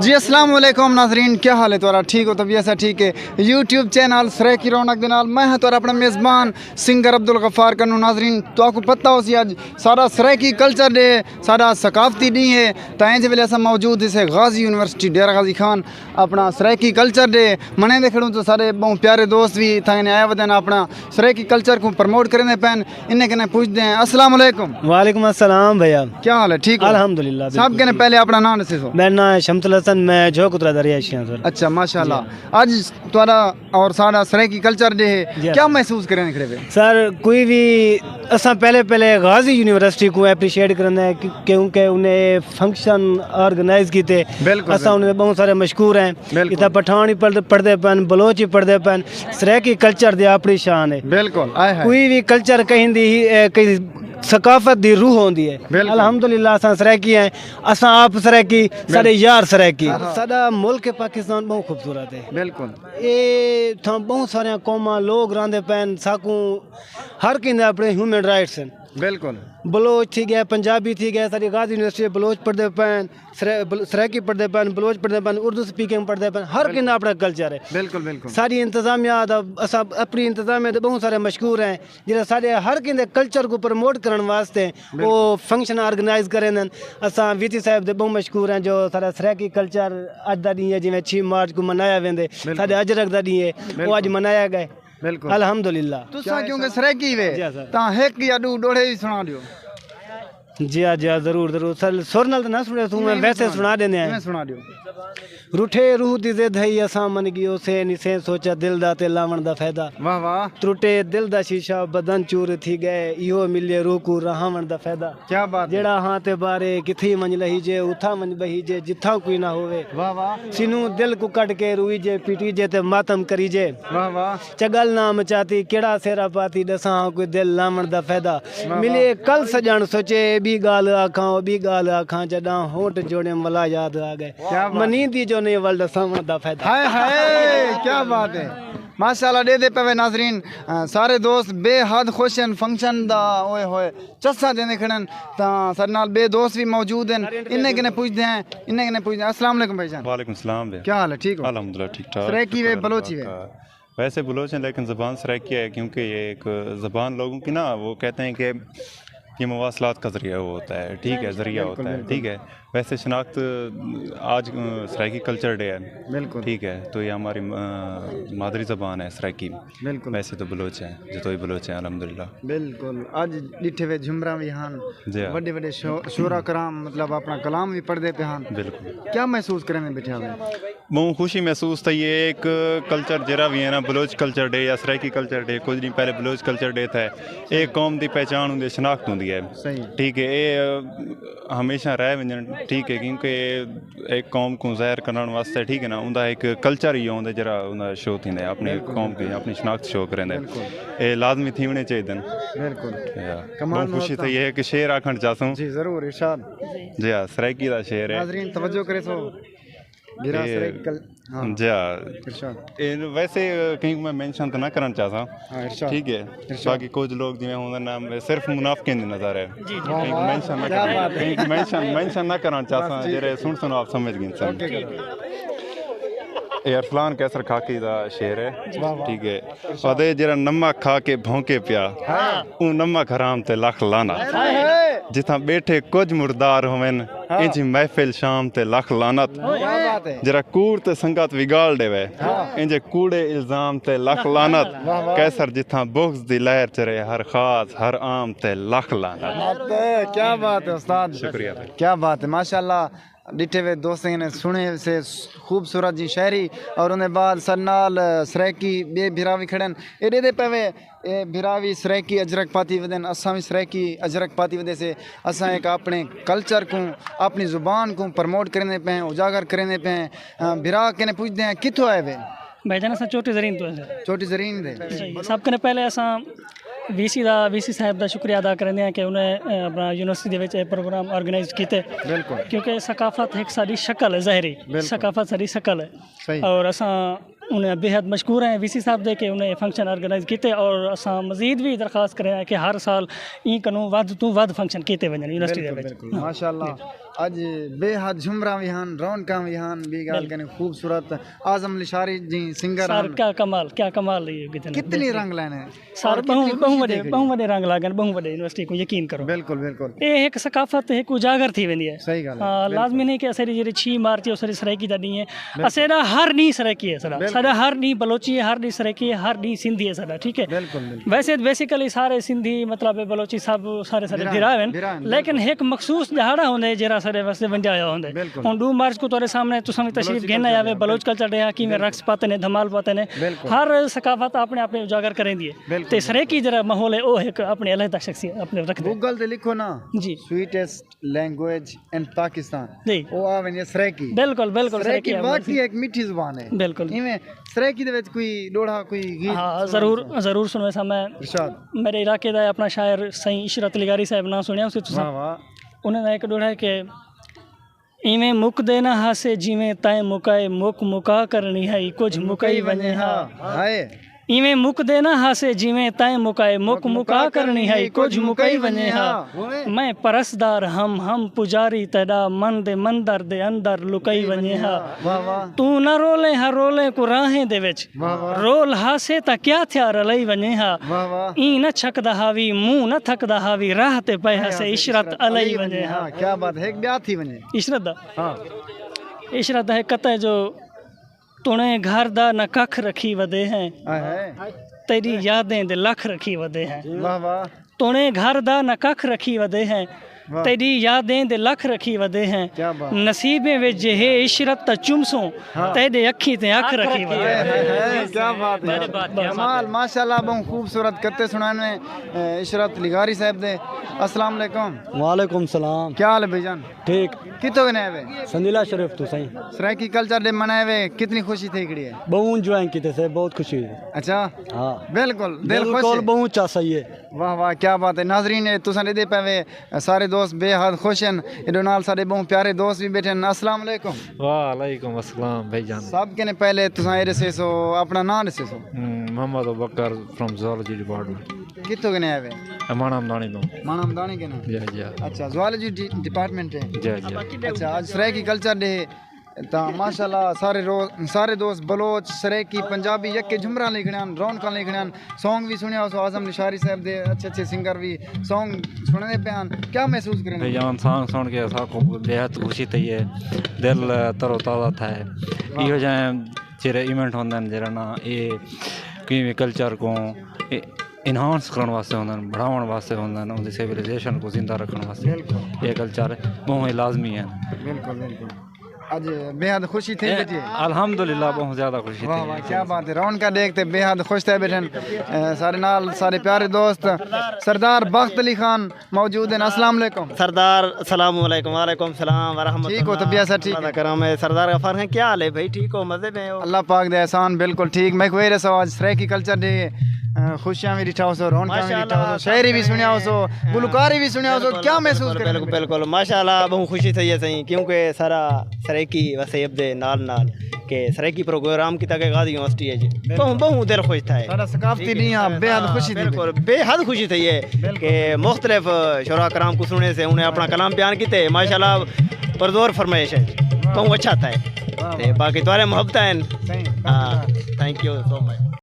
जी अस्सलाम वालेकुम नाजरीन, क्या हाल है तुहारा? ठीक हो? तबीयत से ठीक है? यूट्यूब चैनल सरे की रौनक दे नाल मैं तुहारा अपना मेज़बान सिंगर अब्दुल गफ्फार कन्नू। नाजरीन तो आपको पता हो सी अज सारा सरे की कल्चर डे, सारा सकाफती डी है। तो इंज वेले अस मौजूद इसे गाजी यूनिवर्सिटी डेरा गाजी खान अपना सरे की कल्चर डे मने दे खड़ूं। तो सारे बहुत प्यारे दोस्त भी इतने आए हुए हैं अपना सरे की कल्चर को प्रमोट करने पैन इन्हें कने पूछते हैं। अस्सलाम वालेकुम। वालेकुम अस्सलाम भैया, क्या हाल है? ठीक हो? अल्हम्दुलिल्लाह। सब कहने पहले अपना नाम दसे सो। मेरा नाम है शमतुल हसन, मैं झोकुतरा दरियाशियां सर। अच्छा माशाल्लाह। आज तुम्हारा और सारा सरे की कल्चर डे है, क्या महसूस करें खड़े पे? सर कोई भी असा पहले गाजी यूनिवर्सिटी को अप्रिशिएट करना है क्योंकि उन्हें फंक्शन ऑर्गेनाइज किए। बिल्कुल असा उन्हें बहुत सारे मशहूर हैं। बिल्कुल। इतना पठान ही पढ़ते पैन, बलोच ही पढ़ते पैन। सरे की कल्चर दी अपनी शान है। बिल्कुल आए है। कोई भी कल्चर कहीं दी कहीं सकाफत दी रूह होंदी है। बिल्कुल। अल्हम्दुलिल्लाह असा सराकी हैं, असा आप सराकी, सारे यार सराकी। साडा मुल्क पाकिस्तान बहुत खूबसूरत है। बिल्कुल ये था बहुत सारे कौमा लोग रांदे पैन साकू हर किंदे अपने ह्यूमन राइट्स हैं। बिल्कुल बलोच थी गए, पंजाबी थी गए, सारी गाजी यूनिवर्सिटी बलोच पढ़ते पैन, सराकी पढ़ते पैन, बलोच पढ़ते पैन, उर्दू स्पीकिंग पढ़ते पैन। हर किंदा अपना कल्चर है। बिल्कुल बिल्कुल सारी इंतजामिया असा अपनी इंतजामिया तो बहुत सारे मशहूर हैं जिन्हें सारे हर किंदे कल्चर को प्रमोट करने वास्ते वो फंक्शन ऑर्गेनाइज करें। असा वीती साहब दे बहुत मशहूर हैं जो सारा सराकी कल्चर अज का डी है, जिमें 6 मार्च को मनाया वेंदे। सारे अजरक का डी है वो अज मनाया गए। बिल्कुल अल्हम्दुलिल्लाह। तुसा क्योंकि सराकी वे ता एक या दो डोड़े ही सुना दियो। जी हाँ जी हाँ, जरूर जरूर सर। सुर नाल तो ना सुने तू, मैं वैसे सुना देने मैं हैं। सुना दियो। रूठे रूह दी जिद है असा मन गियो से निसे सोचा दिल दा ते लावण दा फायदा। वाह वाह त्रुटे दिल दा शीशा बदन चूर थी गए, इहो मिले रूह को रहावण दा फायदा। क्या बात है। जेड़ा हां ते बारे किथे मंज लही जे, उथा मंज बही जे, जिथा कोई ना होवे। वाह वाह सिनू दिल को कट के रुई जे, पीटी जे ते मातम करी जे। वाह वाह चगल ना मचाती केड़ा सेरा पाती, दसा कोई दिल लावण दा फायदा। मिले कल सजण सोचे बी गाल आखां, बी गाल आखां, जडा होठ जोड़े मला याद आ गए। क्या बात। मनी दी जो ने वर्ल्ड सावण दा फायदा। हाय हाय क्या बात है माशाल्लाह। दे पे नाजरीन सारे दोस्त बेहद खुश हैं फंक्शन दा। ओए होए चस्सा देने खड़न ता सारे नाल बे दोस्त भी मौजूद हैं। इन्ने कने पूछते हैं, इन्ने कने पूछते हैं। अस्सलाम वालेकुम भाईजान। वालेकुम सलाम भैया, क्या हाल है? ठीक हो? अल्हम्दुलिल्लाह ठीक ठाक। सराइकी वे बलोची वे? वैसे बलोच हैं लेकिन ज़बान सराइकी है क्योंकि ये एक ज़बान लोगों की ना वो कहते हैं कि ये मवासलात का ज़रिया वो होता है, ठीक है, ज़रिया होता है, ठीक है। वैसे शनाख्त आज सराइकी कल्चर डे है, बिल्कुल ठीक है, तो ये हमारी मादरी ज़बान है सराइकी। बिल्कुल वैसे तो बलोच हैं, जो बलोच हैं अल्हम्दुलिल्लाह। बिल्कुल आज डिठे वे झुमरा भी हान, जी हाँ। बड़े बड़े शोरा कराम मतलब अपना कलाम भी पढ़ देते हान। बिल्कुल क्या महसूस करें बैठे हुए? बहुत खुशी महसूस था। ये एक कल्चर जरा भी है ना, बलोच कल्चर डे या सराइकी कल्चर डे, कुछ दिन पहले बलोच कल्चर डे था। एक कौम की पहचान होंगी, शनाख्त होंगी है, सही ठीक है। ये हमेशा रह वंजन, ठीक है, क्योंकि एक कौम को ज़ाहिर करने वास्ते, ठीक है ना, उनका एक कल्चर ही होंगे जरा उनका शो थी अपनी कौम की अपनी शनाख्त शो करें। ये लाजमी थी होने चाहिए। बिल्कुल बहुत खुशी थी। ये एक शेर आखण चाहता हूँ। जी जरूर इरशाद। जी हाँ, सराइकी का शेर है। नाजरीन तवज्जो करे सो गिरा सराइकी कल। हाँ जी हाँ, इरशाद। वैसे कहीं मैं मेंशन तो ना करना चाहता हूँ, हाँ इरशाद। ठीक है। बाकी कुछ लोग जिन्हें होंगे ना सिर्फ मुनाफिक नजर है, कहीं मेंशन ना करना चाहता हूँ। जरे सुन आप समझ गए। ये अरफलान कैसर खाकी दा शेर है, ठीक है। अदे जरा नमक खा के भौंके पिया, ऊ नमक हराम ते लख लाना। जिथा बैठे कुछ मुर्दार होवन, इंज महफिल शाम ते लख लानत। जरा कूड़ ते संगत विगाड़ देवे, इंज कूड़े इल्जाम ते लख लानत। कैसर जिथा बुग़्ज़ दी लहर चरे, हर खास हर आम ते लख लानत। क्या बात है उस्ताद, शुक्रिया। क्या बात है माशाल्लाह। डिठे हुए दोस्तों ने सुने से खूबसूरत जी शायरी और उन्हें बाद सरनाल सराइकी बे भिरावी खड़न एडे दे पवे ए भिरावी सराइकी अजरक पाती वदन, असा भी सराइकी अजरक पाती वदे से असा एक अपने कल्चर को अपनी ज़ुबान को प्रमोट करने पे उजागर करने पे भिरा के ने पूछते हैं कितों आए वे? भाईजान असां चोटी ज़रीन तो है। छोटी जरीन दे सब कने पहले असां वीसी साहब का शुक्रिया अदा करते हैं कि उन्हें अपना यूनिवर्सिटी के प्रोग्राम ऑर्गेनाइज किए। बिल्कुल क्योंकि सकाफत एक साड़ी शक्ल है, ज़ाहरी सकाफत साड़ी शक्ल है। और असां انہیں بےحد مشکور ہیں وی سی صاحب دے کہ انہیں فنکشن آرگنائز کیتے اور اساں مزید بھی درخواست کریں ہیں کہ ہر سال این کنوں ود تو ود فنکشن کیتے ونجن یونیورسٹی دے وچ ماشاءاللہ اج بے حد جھمراں وی ہن رونقاں وی ہن بھی گل کریں خوبصورت اعظم لشاری جی سنگر سار ہن کیا کمال یہ کتنے کتنی رنگ لینے سار بہوں وڈے رنگ لاگن بہوں وڈے یونیورسٹی کو یقین کرو بالکل بالکل یہ ایک ثقافت ایک اجاگر تھی ویندی ہے صحیح گل ہے ہاں لازمی نہیں کہ اسری جڑی 6 مارچ ہے اسری سرائکی دا نہیں ہے اسیرا ہر نہیں سرائکی ہے سارا ہر نہیں بلوچی ہے ہر نہیں سرائکی ہے ہر نہیں سندھی ہے سارا ٹھیک ہے بالکل بالکل ویسے بیسیکلی سارے سندھی مطلب بلوچی سب سارے بھرا ہیں لیکن ایک مخصوص دہاڑا ہوندے جڑا سارے واسطے ونجایا ہوندے ہن 2 مارچ کو تورے سامنے تساں بھی تشریف گھن آوے بلوچ کلچر ڈے کی میں رقص پاتے نے دھمال پاتے نے ہر ثقافت اپنے اپنے اجاگر کریں دی ہے تے سرائکی جڑا ماحول ہے او ایک اپنے علیحدہ شخصیت اپنے رکھ دے گوگل تے لکھو نا جی سویٹسٹ لینگویج ان پاکستان جی او آویں سرائکی بالکل بالکل سرائکی واقعی ایک میٹھی زبان ہے بالکل ایویں سرائکی دے وچ کوئی لوڑا کوئی گیت ہاں ضرور سنوے سا میں ارشاد میرے علاقے دا اپنا شاعر سائیں عشرت لگاری صاحب نام سنیا اس تساں واہ واہ انہوں نے ایک ڈوڑا ہے کہ ایویں مک دینا ہاسے جیویں تائیں مکائے مکا کرنی ہے کچھ مکئی ونجے ہاں ہائے ایویں مک دینا ہاسے جیویں تائیں مکائے مکا کرنی ہے کچھ مکئی ونجے ہاں میں پرسدار ہم پجاری تیڈا من دے مندر دے اندر لکئی ونجے ہاں واہ واہ تو نہ رولے ہر رولے کو راہیں دے وچ رول ہاسے تا کیا تھیا رلئی ونجے ہاں واہ واہ ای نہ چھکدا ہاوی منہ نہ تھکدا ہاوی راہ تے پے ہسے عشرت علی ونجے ہاں کیا بات ہے ایک بیا تھی ونجے عشرت دا ہاں عشرت ہے قطع جو تونے گھر دا نہ ککھ رکھی ودے ہیں ہائے تیری یادیں دے لکھ رکھی ودے ہیں واہ واہ تونے گھر دا نہ ککھ رکھی ودے ہیں تیری یادیں دے لکھ رکھی ودے ہیں کیا بات نصیبیں وچ جے عشرت تا چمسوں تیرے اکھی تے اکھ رکھی ودے ہیں کیا بات ہے کمال ماشاءاللہ بہت خوبصورت کتے سنانے عشرت لگاری صاحب دے السلام علیکم وعلیکم السلام کیا حال ہے بھائی جان ٹھیک کتوں گنے ہوئے سندیلا شریف تو صحیح سرائکی کلچر ڈے منائے ہوئے کتنی خوشی تھی کڑی ہے بہت جوائن کیتے سے بہت خوشی ہوئی اچھا ہاں بالکل دل خوش ہے بہت چا صحیح ہے واہ واہ کیا بات ہے ناظرین تساں دے پے سارے دوست بے حد خوش ہیں ایڈو نال سارے بہت پیارے دوست بھی بیٹھے ہیں السلام علیکم وعلیکم السلام بھائی جان سب کے نے پہلے تساں اے رسے سو اپنا نام رسے سو محمد ابکر فرام زوالوجی ڈپارٹمنٹ کتوں گنے ہوئے مانام دانی تو مانام دانی کے نا جی اچھا زوالوجی ڈپارٹمنٹ ہے جی اچھا آج سرائکی کلچر ڈے تا ماشاءاللہ سارے دوست بلوچ سرائکی پنجابی یکے جھمراں لکھنے ہیں رونقاں لکھنے ہیں سانگ بھی سنیا سو اعظم نشاری صاحب دے اچھے سنگر بھی سانگ سننے پہ ہیں کیا محسوس کریں بھائی جان سانگ سن کے سا کو بےحد خوشی تھی ہے دل تر و تازہ تھا ہے یہ جائیں جڑے ایونٹ ہوندے ہیں جڑا نا یہ کیویں کلچر کو انہانس کرنے واسطے ہوندے ہیں بڑھاؤن واسطے ہوندے ہیں ان دی سیویلائزیشن کو زندہ رکھنے واسطے یہ کلچر بہت لازمی ہے بالکل بالکل آج بے حد خوشی تھی بیٹھی الحمدللہ بہت زیادہ خوشی واہ واہ تھی کیا بات ہے رون کا دیکھتے بے حد خوش تھے بیٹھے سارے نال سارے پیارے دوست سردار بخت علی خان موجود ہیں السلام علیکم سردار السلام علیکم وعلیکم السلام ورحمۃ اللہ ٹھیک ہو طبیعت سے ٹھیک ہے کرام ہے سردار غفار ہیں کیا حال ہے بھائی ٹھیک ہو مزے میں ہو اللہ پاک دے احسان بالکل ٹھیک میں کوئی رسو آج سرائکی کلچر ڈے خوشیاں بھی ڈٹھا ہو سو رونقاں بھی ڈٹھا ہو سو شاعری بھی سنیا ہو سو گلوکاری بھی سنیا ہو سو کیا محسوس کریں بالکل بالکل ماشاءاللہ بہت خوشی تھی ہے صحیح کیونکہ سارا سرائکی وسیب دے نال کہ سرائکی پروگرام کی تک غازی یونیورسٹی ہے جی بہت دل خوش تھا ہے سارا ثقافتی نہیں بے حد خوشی تھی بالکل بے حد خوشی تھی ہے کہ مختلف شعراء کرام کو سننے سے انہیں اپنا کلام بیان کیتے ماشاءاللہ پرزور فرمائش ہے بہت اچھا تھا ہے باقی تمہارے محبت ہیں تھینک یو سو مچ